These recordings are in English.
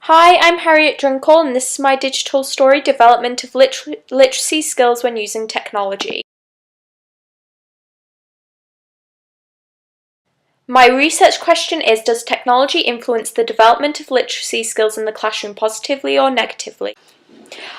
Hi, I'm Harriet Drinkle, and this is my digital story, Development of Literacy Skills when Using Technology. My research question is, does technology influence the development of literacy skills in the classroom positively or negatively?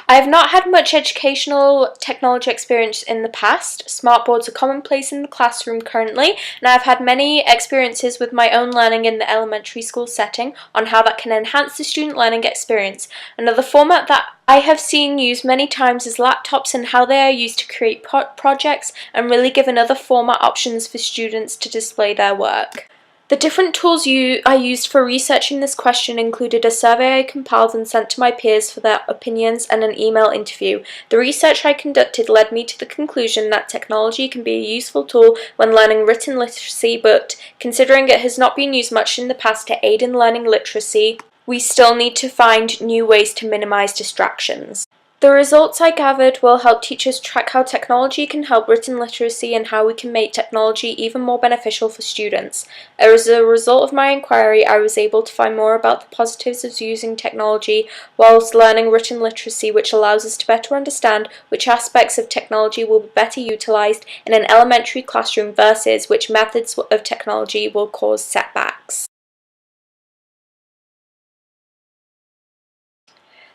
I have not had much educational technology experience in the past. Smartboards are commonplace in the classroom currently, and I've had many experiences with my own learning in the elementary school setting on how that can enhance the student learning experience. Another format that I have seen used many times is laptops and how they are used to create projects and really give another format options for students to display their work. The different tools I used for researching this question included a survey I compiled and sent to my peers for their opinions and an email interview. The research I conducted led me to the conclusion that technology can be a useful tool when learning written literacy, but considering it has not been used much in the past to aid in learning literacy, we still need to find new ways to minimize distractions. The results I gathered will help teachers track how technology can help written literacy and how we can make technology even more beneficial for students. As a result of my inquiry, I was able to find more about the positives of using technology whilst learning written literacy, which allows us to better understand which aspects of technology will be better utilised in an elementary classroom versus which methods of technology will cause setbacks.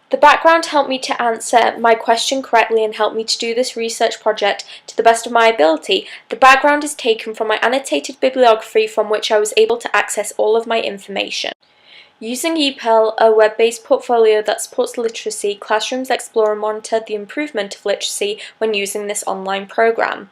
The background helped me to answer my question correctly and helped me to do this research project to the best of my ability. The background is taken from my annotated bibliography from which I was able to access all of my information. Using ePEL, a web-based portfolio that supports literacy, classrooms explore and monitor the improvement of literacy when using this online program.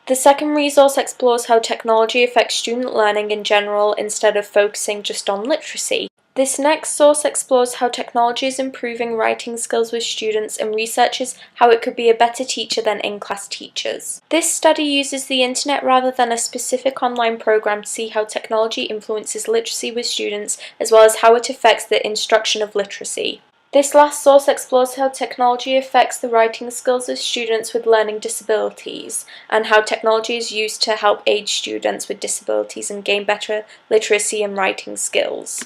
The second resource explores how technology affects student learning in general instead of focusing just on literacy. This next source explores how technology is improving writing skills with students and researches how it could be a better teacher than in-class teachers. This study uses the internet rather than a specific online program to see how technology influences literacy with students, as well as how it affects the instruction of literacy. This last source explores how technology affects the writing skills of students with learning disabilities, and how technology is used to help aid students with disabilities and gain better literacy and writing skills.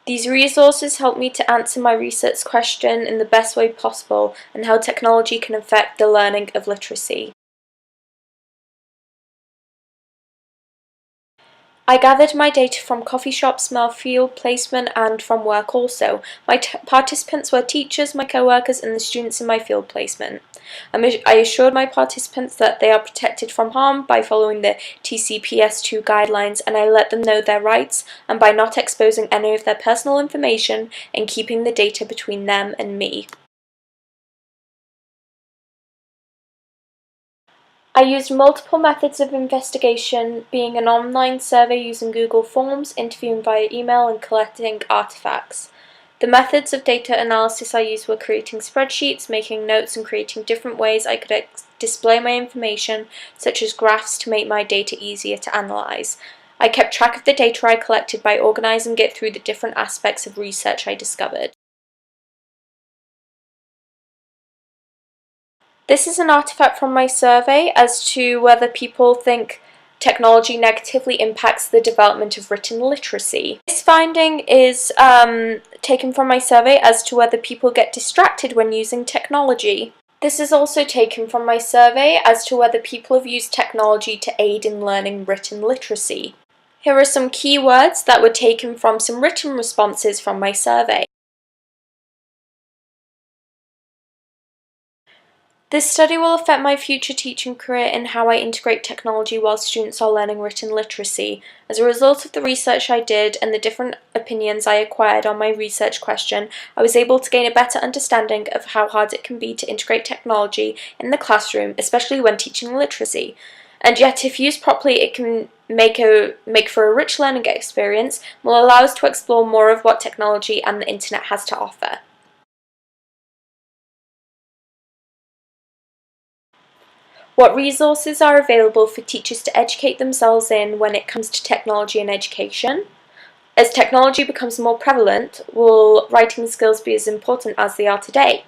These resources help me to answer my research question in the best way possible and how technology can affect the learning of literacy. I gathered my data from coffee shops, mail field placement, and from work also. My participants were teachers, my co-workers, and the students in my field placement. I assured my participants that they are protected from harm by following the TCPS2 guidelines, and I let them know their rights and by not exposing any of their personal information and keeping the data between them and me. I used multiple methods of investigation, being an online survey using Google Forms, interviewing via email, and collecting artifacts. The methods of data analysis I used were creating spreadsheets, making notes, and creating different ways I could display my information, such as graphs to make my data easier to analyse. I kept track of the data I collected by organising it through the different aspects of research I discovered. This is an artifact from my survey as to whether people think technology negatively impacts the development of written literacy. This finding is taken from my survey as to whether people get distracted when using technology. This is also taken from my survey as to whether people have used technology to aid in learning written literacy. Here are some keywords that were taken from some written responses from my survey. This study will affect my future teaching career in how I integrate technology while students are learning written literacy. As a result of the research I did and the different opinions I acquired on my research question, I was able to gain a better understanding of how hard it can be to integrate technology in the classroom, especially when teaching literacy. And yet, if used properly, it can make for a rich learning experience and will allow us to explore more of what technology and the internet has to offer. What resources are available for teachers to educate themselves in when it comes to technology and education? As technology becomes more prevalent, will writing skills be as important as they are today?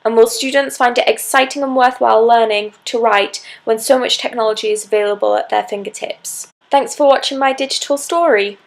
And will students find it exciting and worthwhile learning to write when so much technology is available at their fingertips? Thanks for watching my digital story.